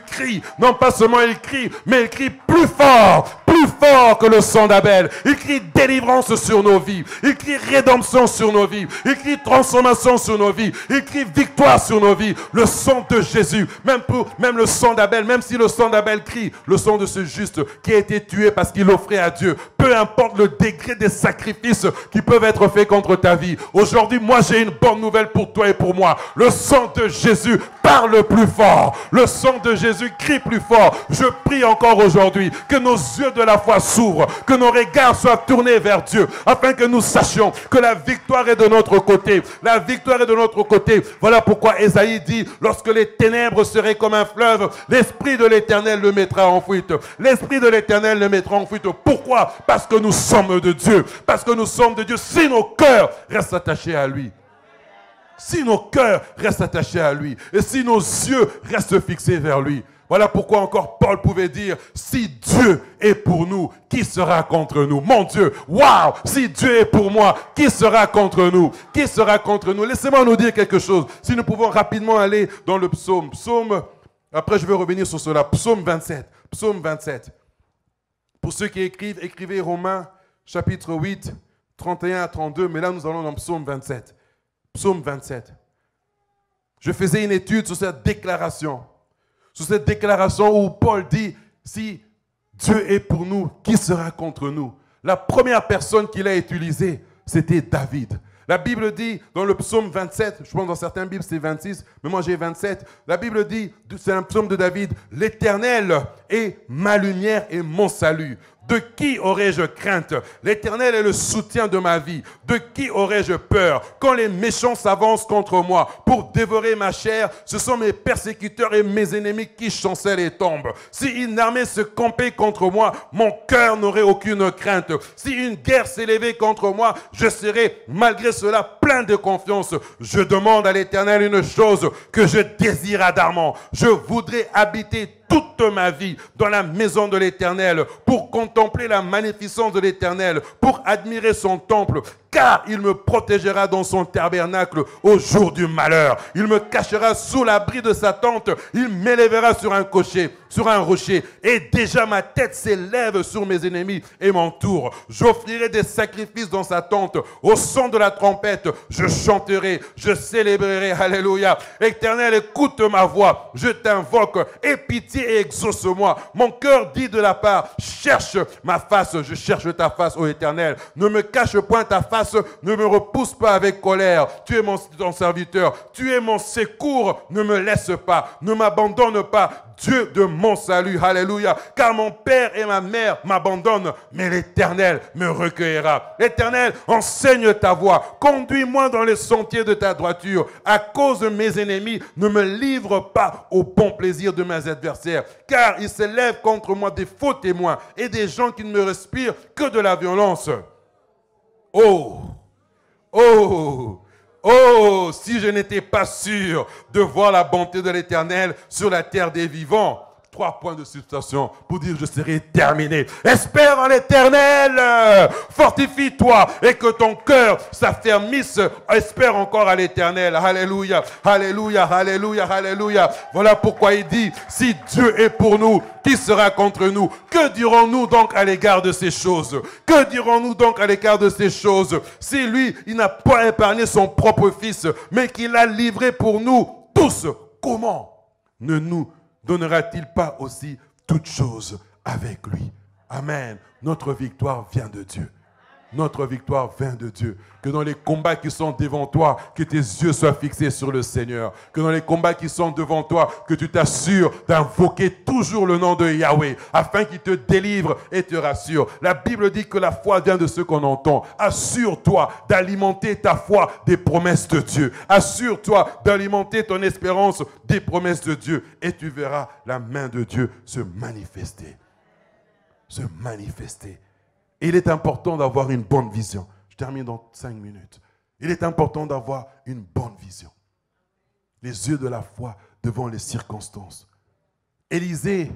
crie, non pas seulement il crie, mais il crie plus fort que le sang d'Abel. Il crie délivrance sur nos vies, il crie rédemption sur nos vies, il crie transformation sur nos vies, il crie victoire sur nos vies. Le sang de Jésus, même le sang d'Abel, même si le sang d'Abel crie, le sang de ce juste qui a été tué parce qu'il offrait à Dieu, peu importe le degré des sacrifices qui peuvent être faits contre ta vie. Aujourd'hui, moi j'ai une bonne nouvelle pour toi et pour moi. Le sang de Jésus parle plus fort, le sang de Jésus crie plus fort. Je prie encore aujourd'hui que nos yeux de la foi s'ouvrent, que nos regards soient tournés vers Dieu, afin que nous sachions que la victoire est de notre côté. La victoire est de notre côté. Voilà pourquoi Ésaïe dit, lorsque les ténèbres seraient comme un fleuve, l'Esprit de l'Éternel le mettra en fuite. L'Esprit de l'Éternel le mettra en fuite. Pourquoi? Parce que nous sommes de Dieu. Parce que nous sommes de Dieu. Si nos cœurs restent attachés à lui. Si nos cœurs restent attachés à lui. Et si nos yeux restent fixés vers lui. Voilà pourquoi encore Paul pouvait dire, si Dieu est pour nous, qui sera contre nous? Mon Dieu, waouh! Si Dieu est pour moi, qui sera contre nous? Qui sera contre nous? Laissez-moi nous dire quelque chose. Si nous pouvons rapidement aller dans le psaume. Après je vais revenir sur cela. Psaume 27. Psaume 27. Pour ceux qui écrivent, écrivez Romains chapitre 8, 31 à 32. Mais là nous allons dans Psaume 27. Psaume 27. Je faisais une étude sur cette déclaration. Sur cette déclaration où Paul dit, si Dieu est pour nous, qui sera contre nous? La première personne qu'il a utilisée, c'était David. La Bible dit, dans le psaume 27, je pense dans certaines Bibles c'est 26, mais moi j'ai 27, la Bible dit, c'est un psaume de David, l'Éternel est ma lumière et mon salut. De qui aurais-je crainte? L'Éternel est le soutien de ma vie. De qui aurais-je peur? Quand les méchants s'avancent contre moi pour dévorer ma chair, ce sont mes persécuteurs et mes ennemis qui chancellent et tombent. Si une armée se campait contre moi, mon cœur n'aurait aucune crainte. Si une guerre s'élevait contre moi, je serais malgré cela plein de confiance. Je demande à l'Éternel une chose que je désire ardemment. Je voudrais habiter toute ma vie dans la maison de l'Éternel pour contempler la magnificence de l'Éternel, pour admirer son temple, car il me protégera dans son tabernacle au jour du malheur. Il me cachera sous l'abri de sa tente, il m'élèvera sur un rocher, et déjà ma tête s'élève sur mes ennemis et m'entoure. J'offrirai des sacrifices dans sa tente, au son de la trompette, je chanterai, je célébrerai, alléluia. Éternel, écoute ma voix, je t'invoque, aie pitié et exauce-moi. Mon cœur dit de la part, cherche ma face, je cherche ta face, ô Éternel. Ne me cache point ta face, ne me repousse pas avec colère. Tu es ton serviteur, tu es mon secours, ne me laisse pas, ne m'abandonne pas, Dieu de mon salut, alléluia. Car mon père et ma mère m'abandonnent, mais l'Éternel me recueillera. L'Éternel, enseigne ta voie, conduis-moi dans les sentiers de ta droiture. À cause de mes ennemis, ne me livre pas au bon plaisir de mes adversaires, car ils s'élèvent contre moi des faux témoins et des gens qui ne me respirent que de la violence. Oh, oh, oh, si je n'étais pas sûr de voir la bonté de l'Éternel sur la terre des vivants. 3 points de suspension pour dire je serai terminé. Espère en l'Éternel, fortifie-toi et que ton cœur s'affermisse. Espère encore à l'Éternel. Alléluia, alléluia, alléluia, alléluia. Voilà pourquoi il dit, si Dieu est pour nous, qui sera contre nous? Que dirons-nous donc à l'égard de ces choses? Que dirons-nous donc à l'égard de ces choses? Si lui, il n'a pas épargné son propre fils, mais qu'il l'a livré pour nous tous, comment ne nous donnera-t-il pas aussi toutes choses avec lui? Amen. Notre victoire vient de Dieu. Notre victoire vient de Dieu. Que dans les combats qui sont devant toi, que tes yeux soient fixés sur le Seigneur. Que dans les combats qui sont devant toi, que tu t'assures d'invoquer toujours le nom de Yahweh, afin qu'il te délivre et te rassure. La Bible dit que la foi vient de ce qu'on entend. Assure-toi d'alimenter ta foi des promesses de Dieu. Assure-toi d'alimenter ton espérance des promesses de Dieu. Et tu verras la main de Dieu se manifester. Se manifester. Et il est important d'avoir une bonne vision. Je termine dans 5 minutes. Il est important d'avoir une bonne vision. Les yeux de la foi devant les circonstances. Élisée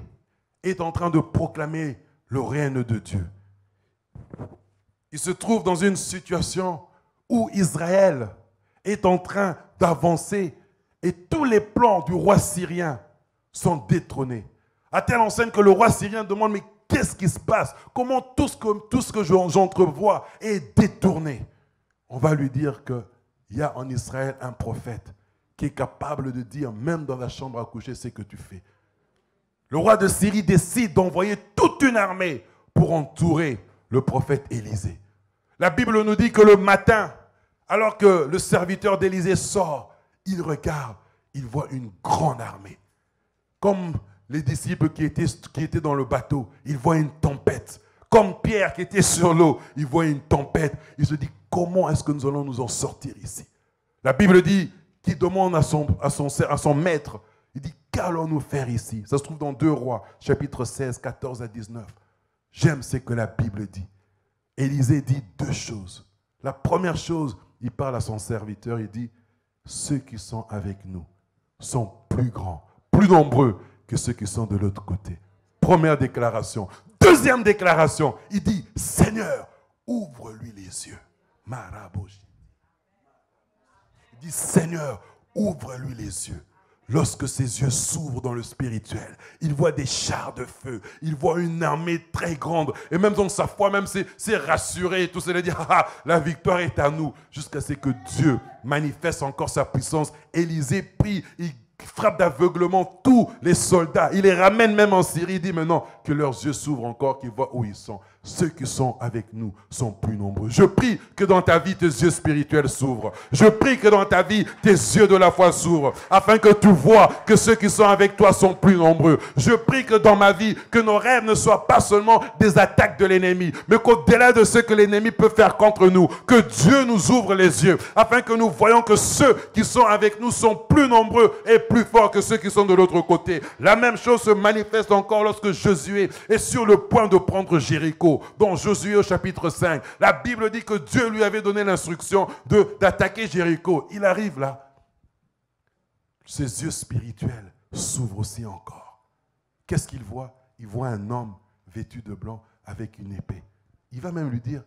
est en train de proclamer le règne de Dieu. Il se trouve dans une situation où Israël est en train d'avancer et tous les plans du roi syrien sont détrônés. À telle enseigne que le roi syrien demande, mais qu'est-ce qui se passe? Comment tout ce que j'entrevois est détourné? On va lui dire qu'il y a en Israël un prophète qui est capable de dire, même dans la chambre à coucher, ce que tu fais. Le roi de Syrie décide d'envoyer toute une armée pour entourer le prophète Élisée. La Bible nous dit que le matin, alors que le serviteur d'Élisée sort, il regarde, il voit une grande armée. Comme les disciples qui étaient dans le bateau, ils voient une tempête. Comme Pierre qui était sur l'eau, il voit une tempête. Il se dit, comment est-ce que nous allons nous en sortir ici? La Bible dit qu'il demande à son maître, il dit, qu'allons-nous faire ici? Ça se trouve dans 2 Rois, chapitre 16, 14 à 19. J'aime ce que la Bible dit. Élisée dit 2 choses. La première chose, il parle à son serviteur, il dit, ceux qui sont avec nous sont plus grands, plus nombreux que ceux qui sont de l'autre côté. Première déclaration. Deuxième déclaration, il dit, Seigneur, ouvre-lui les yeux. Maraboshi. Il dit, Seigneur, ouvre-lui les yeux. Lorsque ses yeux s'ouvrent dans le spirituel, il voit des chars de feu, il voit une armée très grande, et même dans sa foi, même c'est rassuré, tout cela dit, ah, la victoire est à nous, jusqu'à ce que Dieu manifeste encore sa puissance. Élisée prie, il frappe d'aveuglement tous les soldats, il les ramène même en Syrie, il dit maintenant que leurs yeux s'ouvrent encore, qu'ils voient où ils sont. ceux qui sont avec nous sont plus nombreux. Je prie que dans ta vie, tes yeux spirituels s'ouvrent. Je prie que dans ta vie, tes yeux de la foi s'ouvrent, afin que tu vois que ceux qui sont avec toi sont plus nombreux. Je prie que dans ma vie, que nos rêves ne soient pas seulement des attaques de l'ennemi, mais qu'au-delà de ce que l'ennemi peut faire contre nous, que Dieu nous ouvre les yeux, afin que nous voyons que ceux qui sont avec nous sont plus nombreux et plus forts que ceux qui sont de l'autre côté. La même chose se manifeste encore lorsque Josué est sur le point de prendre Jéricho. Dans Josué au chapitre 5, la Bible dit que Dieu lui avait donné l'instruction d'attaquer Jéricho. Il arrive là. Ses yeux spirituels s'ouvrent aussi encore. Qu'est-ce qu'il voit? Il voit un homme vêtu de blanc avec une épée. Il va même lui dire,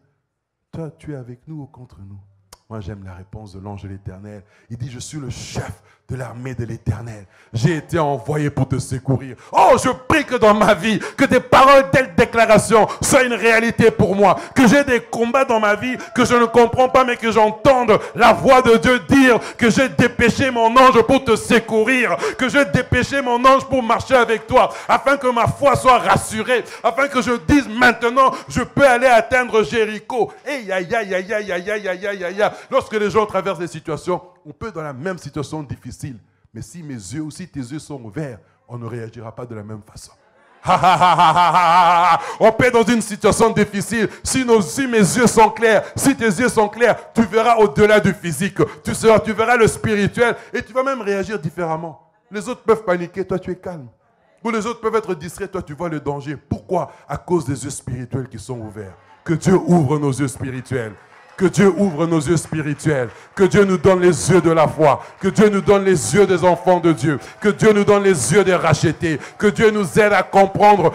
toi, tu es avec nous ou contre nous? Moi, j'aime la réponse de l'ange de l'Éternel. Il dit, je suis le chef de l'armée de l'Éternel. J'ai été envoyé pour te secourir. Oh, je prie que dans ma vie, que tes paroles, telles déclarations soient une réalité pour moi. Que j'ai des combats dans ma vie que je ne comprends pas, mais que j'entende la voix de Dieu dire que j'ai dépêché mon ange pour te secourir. Que j'ai dépêché mon ange pour marcher avec toi, afin que ma foi soit rassurée, afin que je dise maintenant, je peux aller atteindre Jéricho. Et aïe, aïe, aïe, aïe, aïe, aïe, aïe, aïe, aïe. Lorsque les gens traversent des situations, on peut dans la même situation difficile, mais si mes yeux ou si tes yeux sont ouverts, on ne réagira pas de la même façon. On peut être dans une situation difficile. Si mes yeux sont clairs, si tes yeux sont clairs, tu verras au-delà du physique. Tu verras le spirituel et tu vas même réagir différemment. Les autres peuvent paniquer, toi tu es calme. Ou les autres peuvent être distraits, toi tu vois le danger. Pourquoi? À cause des yeux spirituels qui sont ouverts. Que Dieu ouvre nos yeux spirituels. Que Dieu ouvre nos yeux spirituels. Que Dieu nous donne les yeux de la foi. Que Dieu nous donne les yeux des enfants de Dieu. Que Dieu nous donne les yeux des rachetés. Que Dieu nous aide à comprendre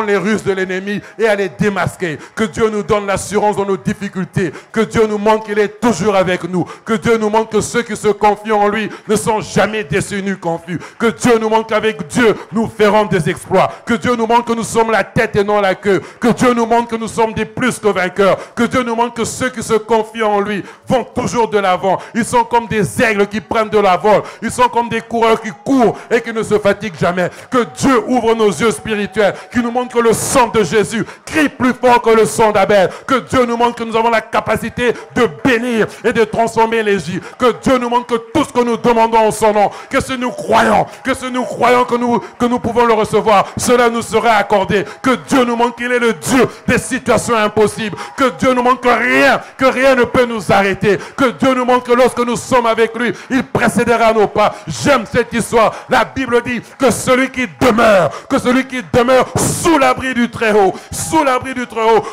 les ruses de l'ennemi et à les démasquer. Que Dieu nous donne l'assurance dans nos difficultés. Que Dieu nous montre qu'il est toujours avec nous. Que Dieu nous montre que ceux qui se confient en lui ne sont jamais déçus ni confus. Que Dieu nous montre qu'avec Dieu, nous ferons des exploits. Que Dieu nous montre que nous sommes la tête et non la queue. Que Dieu nous montre que nous sommes des plus que vainqueurs. Que Dieu nous montre que ceux qui se confient en lui vont toujours de l'avant. Ils sont comme des aigles qui prennent de la vol. Ils sont comme des coureurs qui courent et qui ne se fatiguent jamais. Que Dieu ouvre nos yeux spirituels, qui nous montre que le sang de Jésus crie plus fort que le sang d'Abel. Que Dieu nous montre que nous avons la capacité de bénir et de transformer les vies. Que Dieu nous montre que tout ce que nous demandons en son nom, que si nous croyons, que nous pouvons le recevoir, cela nous sera accordé. Que Dieu nous montre qu'il est le Dieu des situations impossibles. Que Dieu nous montre que rien ne peut nous arrêter. Que Dieu nous montre que lorsque nous sommes avec lui, il précédera nos pas. J'aime cette histoire. La Bible dit que celui qui demeure sous l'abri du Très-Haut,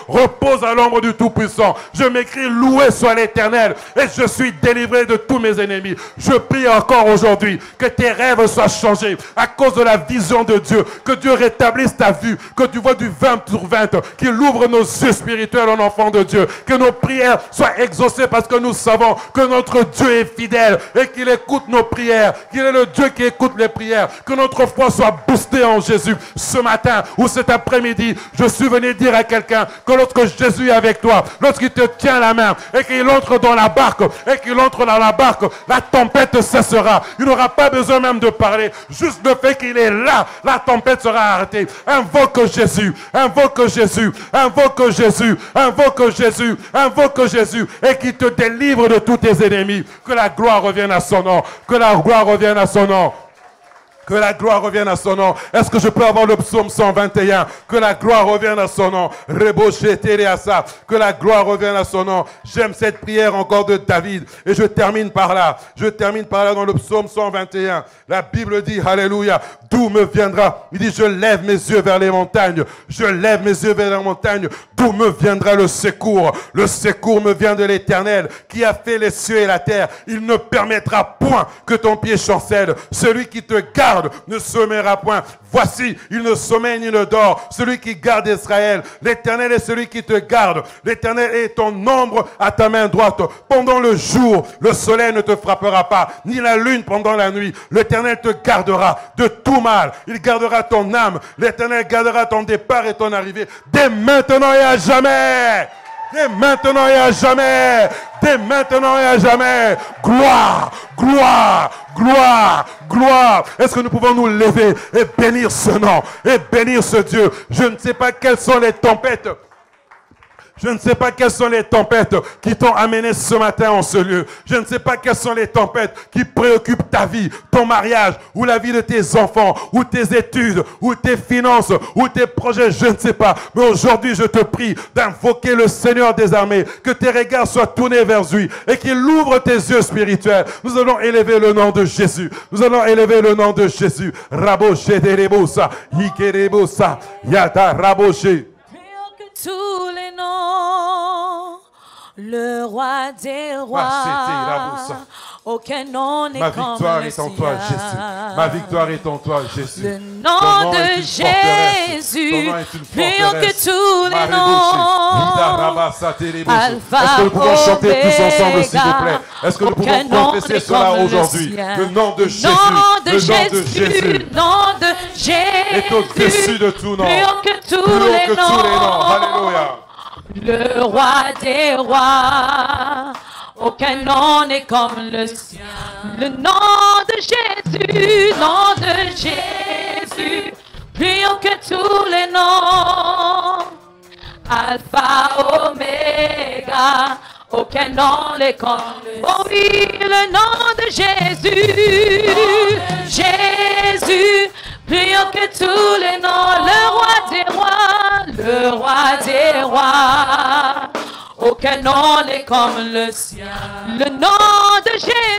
repose à l'ombre du Tout-Puissant. Je m'écris, loué soit l'Éternel, et je suis délivré de tous mes ennemis. Je prie encore aujourd'hui que tes rêves soient changés à cause de la vision de Dieu. Que Dieu rétablisse ta vue, que tu vois du 20/20, qu'il ouvre nos yeux spirituels en enfants de Dieu, que nos prières soient exaucées parce que nous savons que notre Dieu est fidèle et qu'il écoute nos prières, qu'il est le Dieu qui écoute les prières, que notre foi soit boostée en Jésus. Ce matin ou cet après-midi, je suis venu dire à quelqu'un que lorsque Jésus est avec toi, lorsqu'il te tient la main et qu'il entre dans la barque, la tempête cessera. Il n'aura pas besoin même de parler. Juste le fait qu'il est là, la tempête sera arrêtée. Invoque Jésus, invoque Jésus, invoque Jésus, invoque Jésus, invoque Jésus, et qu'il te délivre de tous tes ennemis. Que la gloire revienne à son nom. Que la gloire revienne à son nom. Que la gloire revienne à son nom. Est-ce que je peux avoir le psaume 121? Que la gloire revienne à son nom. Que la gloire revienne à son nom. J'aime cette prière encore de David. Et je termine par là. Dans le psaume 121. La Bible dit, alléluia, d'où me viendra? Il dit, je lève mes yeux vers les montagnes. Je lève mes yeux vers les montagnes. D'où me viendra le secours? Le secours me vient de l'Éternel, qui a fait les cieux et la terre. Il ne permettra point que ton pied chancelle. Celui qui te garde ne sommeillera point. Voici, il ne sommeille ni ne dort, celui qui garde Israël. L'Éternel est celui qui te garde. L'Éternel est ton ombre à ta main droite. Pendant le jour, le soleil ne te frappera pas, ni la lune pendant la nuit. L'Éternel te gardera de tout mal. Il gardera ton âme. L'Éternel gardera ton départ et ton arrivée, dès maintenant et à jamais. Dès maintenant et à jamais. Dès maintenant et à jamais. Gloire, gloire, gloire, gloire. Est-ce que nous pouvons nous lever et bénir ce nom, et bénir ce Dieu? Je ne sais pas quelles sont les tempêtes Je ne sais pas quelles sont les tempêtes qui t'ont amené ce matin en ce lieu. Je ne sais pas quelles sont les tempêtes qui préoccupent ta vie, ton mariage, ou la vie de tes enfants, ou tes études, ou tes finances, ou tes projets, je ne sais pas. Mais aujourd'hui, je te prie d'invoquer le Seigneur des armées, que tes regards soient tournés vers lui et qu'il ouvre tes yeux spirituels. Nous allons élever le nom de Jésus. Nous allons élever le nom de Jésus. Raboché de Rebosa, Ikerebosa, Yata Raboché. Tous les noms, le roi des rois, aucun nom n'est comme le sien. Ma victoire est en toi, Jésus. Ma victoire est en toi, Jésus. Le nom de Jésus, plus haut que tous les noms. Alpha, est-ce que nous pouvons chanter tous ensemble, s'il vous plaît? Est-ce que nous pouvons confesser cela aujourd'hui? Le nom de Jésus, le nom de Jésus, le nom de Jésus est au-dessus de tout nom. Plus haut que tous les noms. Alléluia. Le roi des rois, aucun nom n'est comme le sien. Le nom de Jésus, plus haut que tous les noms. Alpha, Oméga, aucun nom n'est comme le sien. Oh oui, le nom de Jésus, Jésus, plus haut que tous les noms. Le roi des rois, aucun nom n'est comme le sien. Le nom de Jésus.